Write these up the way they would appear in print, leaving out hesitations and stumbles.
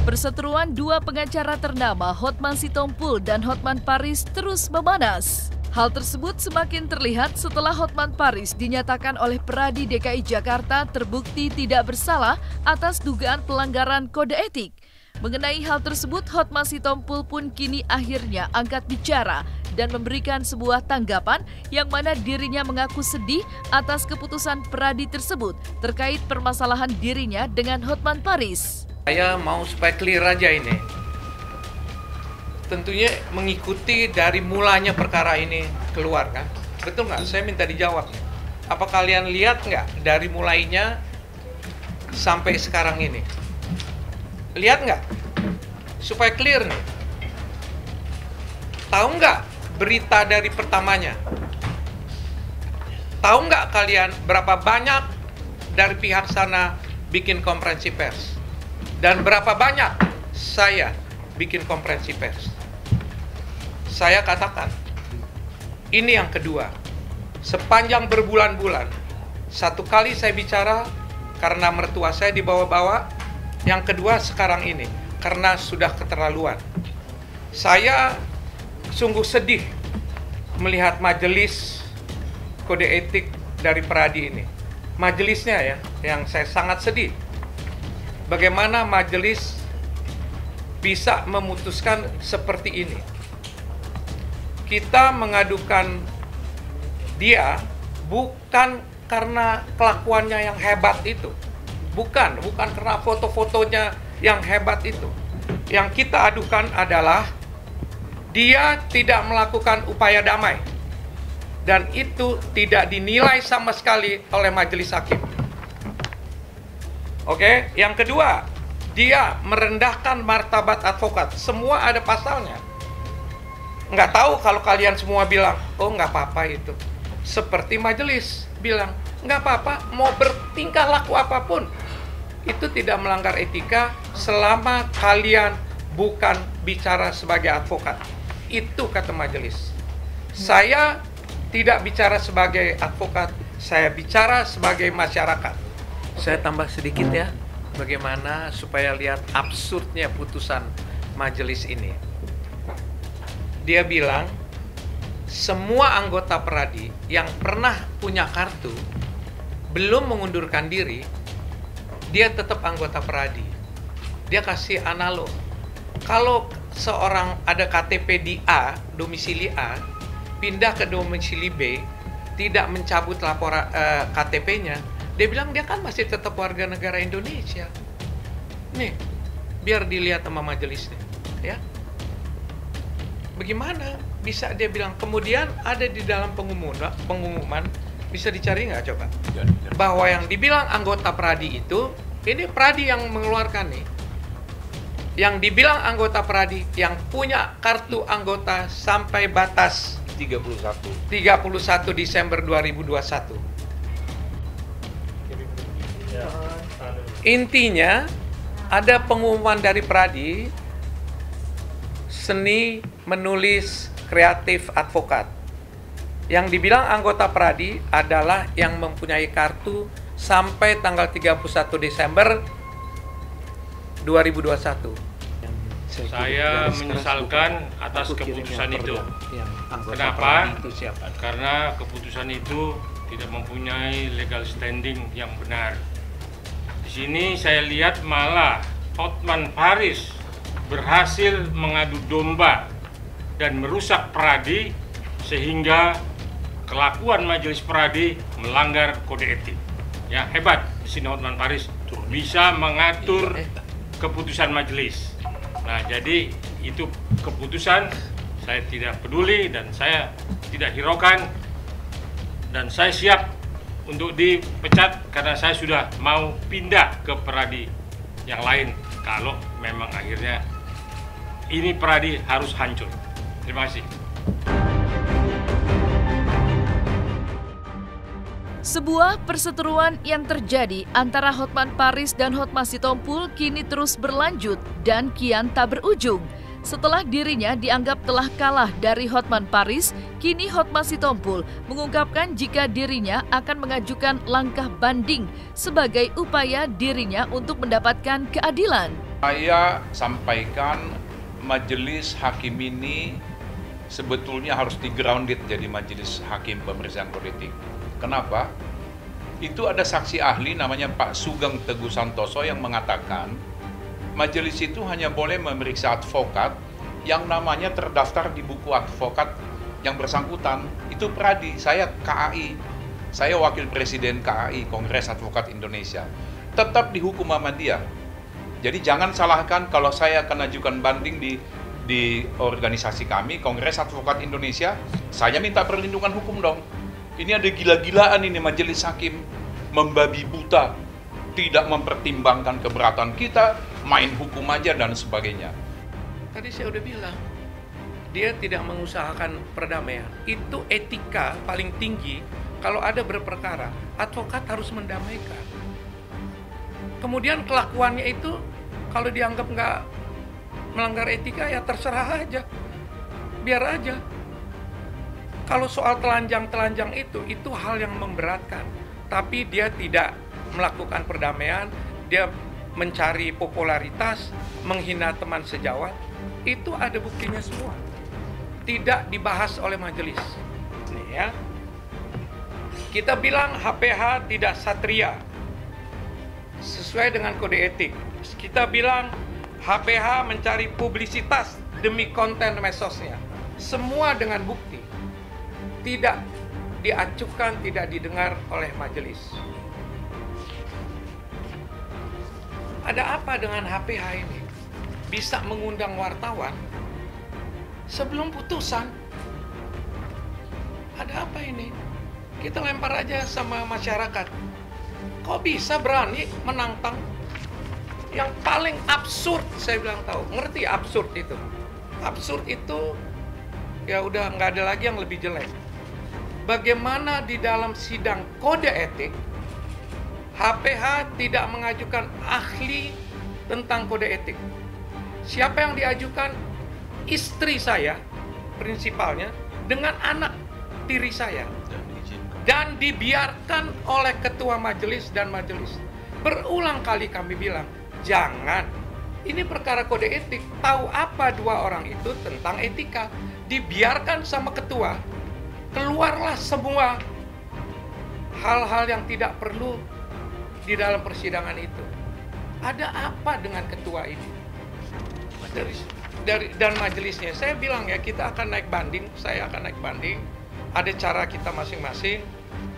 Perseteruan dua pengacara ternama Hotman Sitompul dan Hotman Paris terus memanas. Hal tersebut semakin terlihat setelah Hotman Paris dinyatakan oleh Peradi DKI Jakarta terbukti tidak bersalah atas dugaan pelanggaran kode etik. Mengenai hal tersebut, Hotman Sitompul pun kini akhirnya angkat bicara dan memberikan sebuah tanggapan yang mana dirinya mengaku sedih atas keputusan Peradi tersebut terkait permasalahan dirinya dengan Hotman Paris. Saya mau supaya clear aja ini. Tentunya mengikuti dari mulanya perkara ini keluar kan? Betul nggak? Saya minta dijawab. Apa kalian lihat nggak dari mulainya sampai sekarang ini? Lihat nggak? Supaya clear nih. Tahu nggak berita dari pertamanya? Tahu nggak kalian berapa banyak dari pihak sana bikin konferensi pers? Dan berapa banyak saya bikin konferensi pers? Saya katakan, ini yang kedua. Sepanjang berbulan-bulan, satu kali saya bicara karena mertua saya dibawa-bawa. Yang kedua sekarang ini, karena sudah keterlaluan. Saya sungguh sedih melihat majelis kode etik dari Peradi ini. Majelisnya ya, yang saya sangat sedih. Bagaimana majelis bisa memutuskan seperti ini? Kita mengadukan dia bukan karena kelakuannya yang hebat itu. Bukan karena foto-fotonya yang hebat itu. Yang kita adukan adalah dia tidak melakukan upaya damai. Dan itu tidak dinilai sama sekali oleh majelis hakim. Oke, yang kedua, dia merendahkan martabat advokat. Semua ada pasalnya. Nggak tahu kalau kalian semua bilang, oh nggak apa-apa itu. Seperti majelis bilang, nggak apa-apa, mau bertingkah laku apapun. Itu tidak melanggar etika selama kalian bukan bicara sebagai advokat. Itu kata majelis. Saya tidak bicara sebagai advokat, saya bicara sebagai masyarakat. Saya tambah sedikit ya, bagaimana supaya lihat absurdnya putusan majelis ini. Dia bilang, semua anggota Peradi yang pernah punya kartu, belum mengundurkan diri, dia tetap anggota Peradi. Dia kasih analog. Kalau seorang ada KTP di A, domisili A, pindah ke domisili B, tidak mencabut laporan KTP-nya, dia bilang dia kan masih tetap warga negara Indonesia. Nih, biar dilihat sama majelisnya, ya. Bagaimana bisa dia bilang? Kemudian ada di dalam pengumuman bisa dicari nggak coba? Bahwa yang dibilang anggota Peradi itu, ini Peradi yang mengeluarkan nih. Yang dibilang anggota Peradi yang punya kartu anggota sampai batas 31 Desember 2021. Intinya ada pengumuman dari Peradi, seni menulis kreatif advokat. Yang dibilang anggota Peradi adalah yang mempunyai kartu sampai tanggal 31 Desember 2021. Saya menyesalkan atas keputusan itu. Kenapa? Karena keputusan itu tidak mempunyai legal standing yang benar. Di sini saya lihat malah Hotman Paris berhasil mengadu domba dan merusak Peradi sehingga kelakuan majelis Peradi melanggar kode etik. Ya, hebat di sini Hotman Paris bisa mengatur keputusan majelis. Nah, jadi itu keputusan saya tidak peduli dan saya tidak hiraukan dan saya siap untuk dipecat karena saya sudah mau pindah ke Peradi yang lain kalau memang akhirnya ini Peradi harus hancur. Terima kasih. Sebuah perseteruan yang terjadi antara Hotman Paris dan Hotman Sitompul kini terus berlanjut dan kian tak berujung. Setelah dirinya dianggap telah kalah dari Hotman Paris, kini Hotman Sitompul mengungkapkan jika dirinya akan mengajukan langkah banding sebagai upaya dirinya untuk mendapatkan keadilan. Saya sampaikan majelis hakim ini sebetulnya harus di-grounded jadi majelis hakim pemeriksaan kode etik. Kenapa? Itu ada saksi ahli namanya Pak Sugeng Teguh Santoso yang mengatakan majelis itu hanya boleh memeriksa advokat yang namanya terdaftar di buku advokat yang bersangkutan. Itu Pradi, saya KAI, saya wakil presiden KAI, Kongres Advokat Indonesia. Tetap dihukum sama dia. Jadi jangan salahkan kalau saya akan ajukan banding di organisasi kami, Kongres Advokat Indonesia, saya minta perlindungan hukum dong. Ini ada gila-gilaan ini majelis hakim, membabi buta, tidak mempertimbangkan keberatan kita, main hukum aja dan sebagainya. Tadi saya udah bilang, dia tidak mengusahakan perdamaian. Itu etika paling tinggi. Kalau ada berperkara, advokat harus mendamaikan. Kemudian kelakuannya itu, kalau dianggap nggak melanggar etika, ya terserah aja. Biar aja. Kalau soal telanjang-telanjang itu hal yang memberatkan. Tapi dia tidak melakukan perdamaian, dia mencari popularitas, menghina teman sejawat, itu ada buktinya semua. Tidak dibahas oleh majelis. Nih ya. Kita bilang HPH tidak satria, sesuai dengan kode etik. Kita bilang HPH mencari publisitas demi konten medsosnya. Semua dengan bukti. Tidak diacukan, tidak didengar oleh majelis. Ada apa dengan HPH ini? Bisa mengundang wartawan sebelum putusan. Ada apa ini? Kita lempar aja sama masyarakat. Kok bisa berani menantang? Yang paling absurd, saya bilang tahu. Ngerti absurd itu? Absurd itu ya udah nggak ada lagi yang lebih jelek. Bagaimana di dalam sidang kode etik HPH tidak mengajukan ahli tentang kode etik. Siapa yang diajukan? Istri saya, prinsipalnya, dengan anak tiri saya. Dan dibiarkan oleh ketua majelis dan majelis. Berulang kali kami bilang, jangan. Ini perkara kode etik. Tahu apa dua orang itu tentang etika. Dibiarkan sama ketua. Keluarlah semua hal-hal yang tidak perlu di dalam persidangan itu. Ada apa dengan ketua ini? Dan majelisnya, saya bilang ya kita akan naik banding, saya akan naik banding. Ada cara kita masing-masing,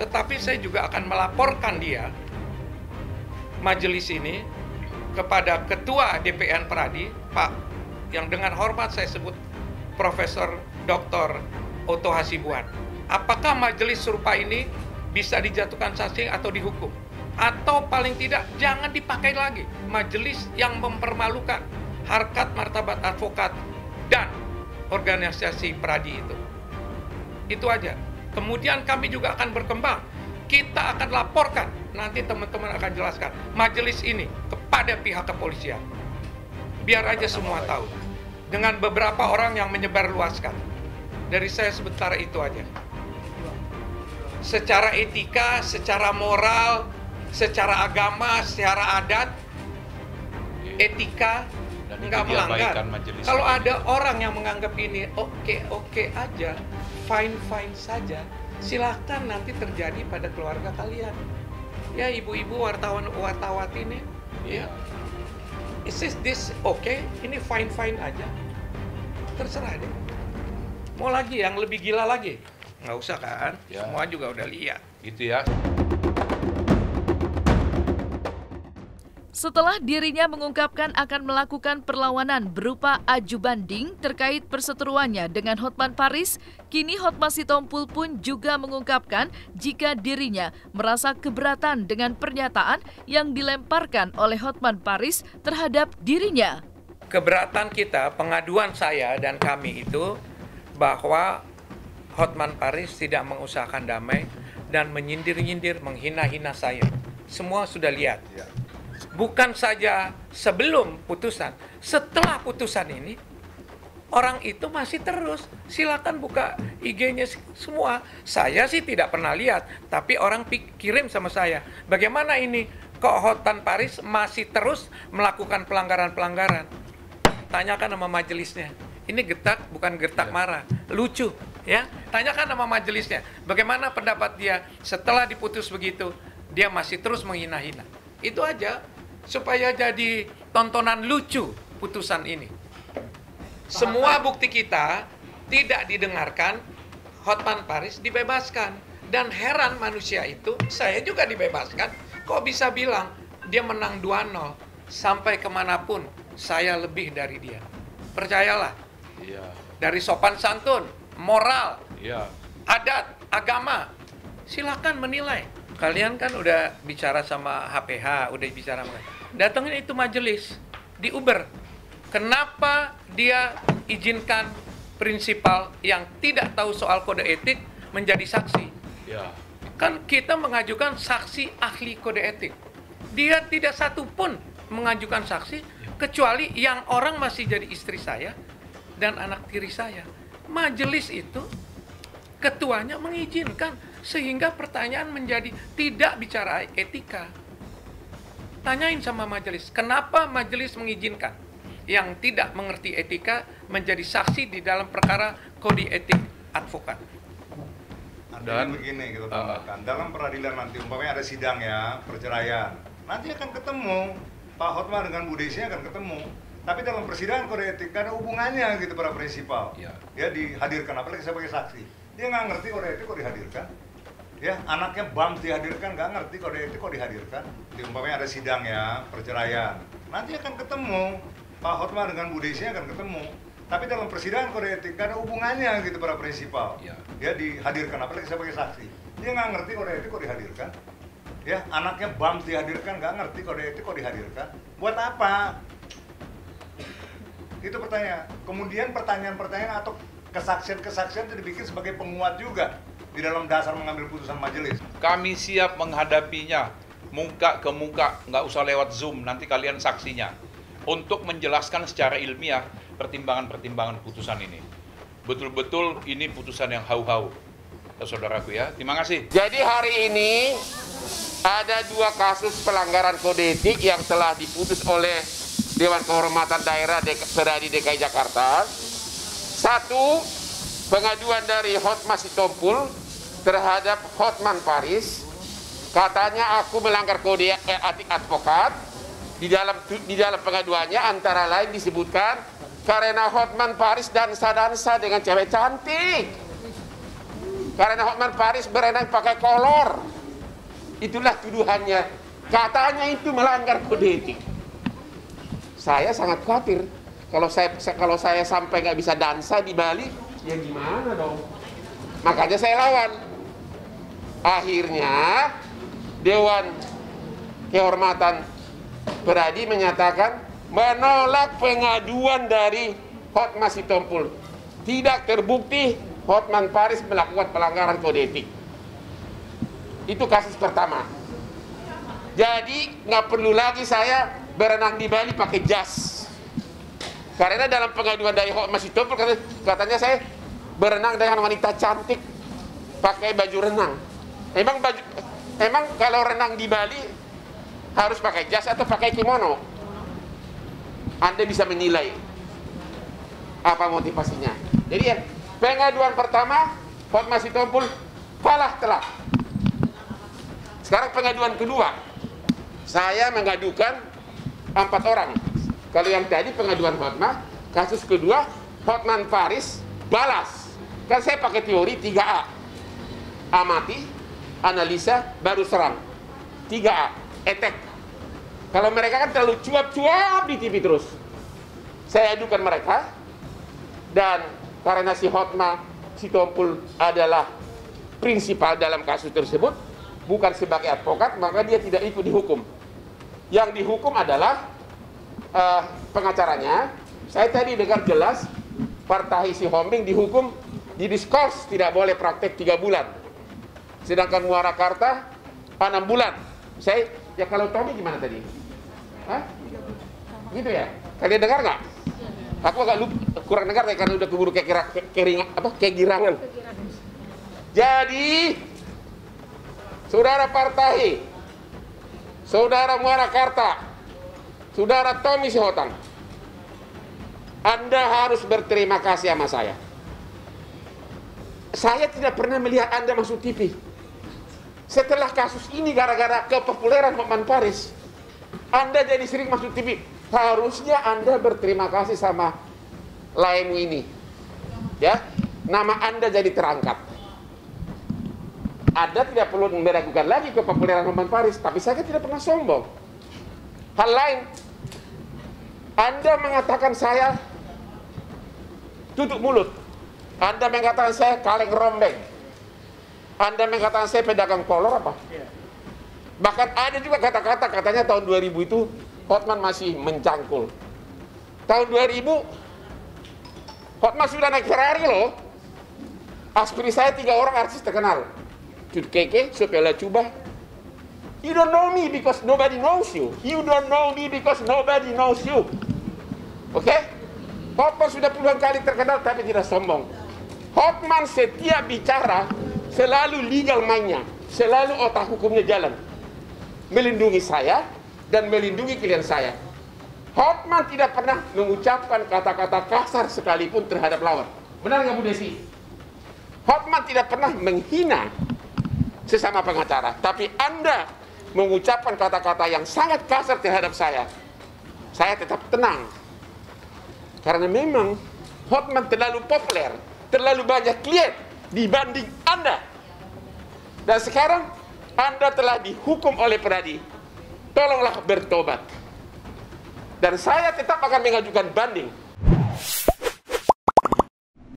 tetapi saya juga akan melaporkan dia, majelis ini, kepada ketua DPN Pradi, Pak, yang dengan hormat saya sebut Profesor Dr. Oto Hasibuan. Apakah majelis serupa ini bisa dijatuhkan sanksi atau dihukum? Atau paling tidak jangan dipakai lagi majelis yang mempermalukan harkat martabat advokat dan organisasi Pradi itu. Itu aja. Kemudian kami juga akan berkembang. Kita akan laporkan, nanti teman-teman akan jelaskan majelis ini kepada pihak kepolisian. Biar aja semua tahu. Dengan beberapa orang yang menyebarluaskan. Dari saya sebentar itu aja. Secara etika, secara moral, secara agama, secara adat, etika nggak melanggar. Kalau ada orang yang menganggap ini oke aja, fine saja, silahkan nanti terjadi pada keluarga kalian. Ya ibu-ibu wartawan ini, ya, is this okay? Ini fine aja, terserah deh. Mau lagi yang lebih gila lagi? Nggak usah kan? Ya. Semua juga udah lihat. Gitu ya. Setelah dirinya mengungkapkan akan melakukan perlawanan berupa aju banding terkait perseteruannya dengan Hotman Paris, kini Hotman Sitompul pun juga mengungkapkan jika dirinya merasa keberatan dengan pernyataan yang dilemparkan oleh Hotman Paris terhadap dirinya. Keberatan kita, pengaduan saya dan kami itu bahwa Hotman Paris tidak mengusahakan damai dan menyindir-nyindir, menghina-hina saya. Semua sudah lihat. Bukan saja sebelum putusan, setelah putusan ini orang itu masih terus. Silakan buka IG-nya semua. Saya sih tidak pernah lihat, tapi orang kirim sama saya. Bagaimana ini? Kok Hotman Paris masih terus melakukan pelanggaran-pelanggaran? Tanyakan sama majelisnya. Ini getak, bukan gertak marah. Lucu, ya. Tanyakan sama majelisnya. Bagaimana pendapat dia setelah diputus begitu, dia masih terus menghina-hina. Itu aja, supaya jadi tontonan lucu putusan ini. Semua bukti kita tidak didengarkan, Hotman Paris dibebaskan. Dan heran manusia itu, saya juga dibebaskan. Kok bisa bilang dia menang 2-0, sampai kemanapun saya lebih dari dia. Percayalah, dari sopan santun, moral, adat, agama, silakan menilai. Kalian kan udah bicara sama HPH, udah bicara sama, datangin itu majelis di Uber. Kenapa dia izinkan prinsipal yang tidak tahu soal kode etik menjadi saksi? Kan kita mengajukan saksi ahli kode etik. Dia tidak satu pun mengajukan saksi, kecuali yang orang masih jadi istri saya dan anak tiri saya. Majelis itu ketuanya mengizinkan, sehingga pertanyaan menjadi tidak bicara etika. Tanyain sama majelis, kenapa majelis mengizinkan yang tidak mengerti etika menjadi saksi di dalam perkara kode etik advokat? Dan begini kita tambahkan, dalam peradilan nanti umpamanya ada sidang ya, perceraian, nanti akan ketemu Pak Hotman dengan Bu Desi akan ketemu. Tapi dalam persidangan kode etik ada hubungannya gitu para prinsipal. Ya dihadirkan, apalagi sebagai saksi. Dia nggak ngerti kode etik kok dihadirkan. Ya anaknya BAM dihadirkan, nggak ngerti kode etik kok dihadirkan. Umpamanya ada sidang ya, perceraian, nanti akan ketemu Pak Hotman dengan Bu Desi akan ketemu. Tapi dalam persidangan kode etik gak ada hubungannya gitu para prinsipal. Ya dihadirkan, apalagi sebagai saksi. Dia nggak ngerti kode etik kok dihadirkan. Ya anaknya BAM dihadirkan, nggak ngerti kode etik kok dihadirkan. Buat apa? Itu pertanyaan. Kemudian pertanyaan-pertanyaan atau kesaksian-kesaksian itu dibikin sebagai penguat juga di dalam dasar mengambil putusan majelis. Kami siap menghadapinya muka ke muka, nggak usah lewat Zoom, nanti kalian saksinya. Untuk menjelaskan secara ilmiah pertimbangan-pertimbangan putusan ini. Betul-betul ini putusan yang hau-hau, saudaraku ya. Terima kasih. Jadi hari ini ada 2 kasus pelanggaran kode etik yang telah diputus oleh Dewan Kehormatan Daerah Peradi DKI Jakarta. 1, pengaduan dari Hotman Sitompul terhadap Hotman Paris. Katanya aku melanggar kode etik advokat. Di dalam pengaduannya antara lain disebutkan karena Hotman Paris dansa-dansa dengan cewek cantik. Karena Hotman Paris berenang pakai kolor. Itulah tuduhannya. Katanya itu melanggar kode etik. Saya sangat khawatir kalau saya sampai nggak bisa dansa di Bali, ya gimana dong? Makanya saya lawan. Akhirnya Dewan Kehormatan Peradi menyatakan menolak pengaduan dari Hotman Sitompul. Tidak terbukti Hotman Paris melakukan pelanggaran kode etik. Itu kasus pertama. Jadi nggak perlu lagi saya berenang di Bali pakai jas. Karena dalam pengaduan dari Hotman Sitompul katanya saya berenang dengan wanita cantik pakai baju renang. Emang kalau renang di Bali harus pakai jas atau pakai kimono? Anda bisa menilai apa motivasinya. Jadi ya, pengaduan pertama Hotman Sitompul kalah telak. Sekarang pengaduan kedua, saya mengadukan 4 orang. Kalau yang tadi pengaduan Hotman, kasus kedua Hotman Paris balas. Kan saya pakai teori 3A. Amati, analisa, baru serang. 3A, attack. Kalau mereka kan terlalu cuap-cuap di TV terus. Saya adukan mereka. Dan karena si Hotman Sitompul adalah prinsipal dalam kasus tersebut, bukan sebagai advokat, maka dia tidak ikut dihukum. Yang dihukum adalah pengacaranya. Saya tadi dengar jelas Partahi Sihombing dihukum, didiskors, tidak boleh praktek 3 bulan. Sedangkan Muarakarta 6 bulan. Ya kalau Tommy gimana tadi? Hah? Gitu ya? Kalian dengar nggak? Aku agak lupa. kurang dengar ya, karena udah keburu kegirangan. Jadi, Saudara Partai, Saudara Muara Karta, Saudara Tommy Sihotan, Anda harus berterima kasih sama saya. Saya tidak pernah melihat Anda masuk TV. Setelah kasus ini gara-gara kepopuleran Hotman Paris, Anda jadi sering masuk TV. Harusnya Anda berterima kasih sama Laemu ini. Ya, nama Anda jadi terangkat. Anda tidak perlu meragukan lagi kepopuleran Hotman Paris, tapi saya tidak pernah sombong. Hal lain, Anda mengatakan saya tutup mulut. Anda mengatakan saya kaleng rombeng. Anda mengatakan saya pedagang kolor apa? Bahkan ada juga kata-kata, katanya tahun 2000 itu Hotman masih mencangkul. Tahun 2000 Hotman sudah naik Ferrari loh. Aspiri saya 3 orang artis terkenal. Cut Keke, Sofia Lachuba. You don't know me because nobody knows you. You don't know me because nobody knows you. Oke? Hotman sudah puluhan kali terkenal tapi tidak sombong. Hotman setiap bicara selalu legal mainnya, selalu otak hukumnya jalan, melindungi saya dan melindungi klien saya. Hotman tidak pernah mengucapkan kata-kata kasar sekalipun terhadap lawan. Benar nggak Bu Desi? Hotman tidak pernah menghina sesama pengacara, tapi Anda mengucapkan kata-kata yang sangat kasar terhadap saya. Saya tetap tenang, karena memang Hotman terlalu populer, terlalu banyak klien dibanding Anda. Dan sekarang Anda telah dihukum oleh Peradi. Tolonglah bertobat. Dan saya tetap akan mengajukan banding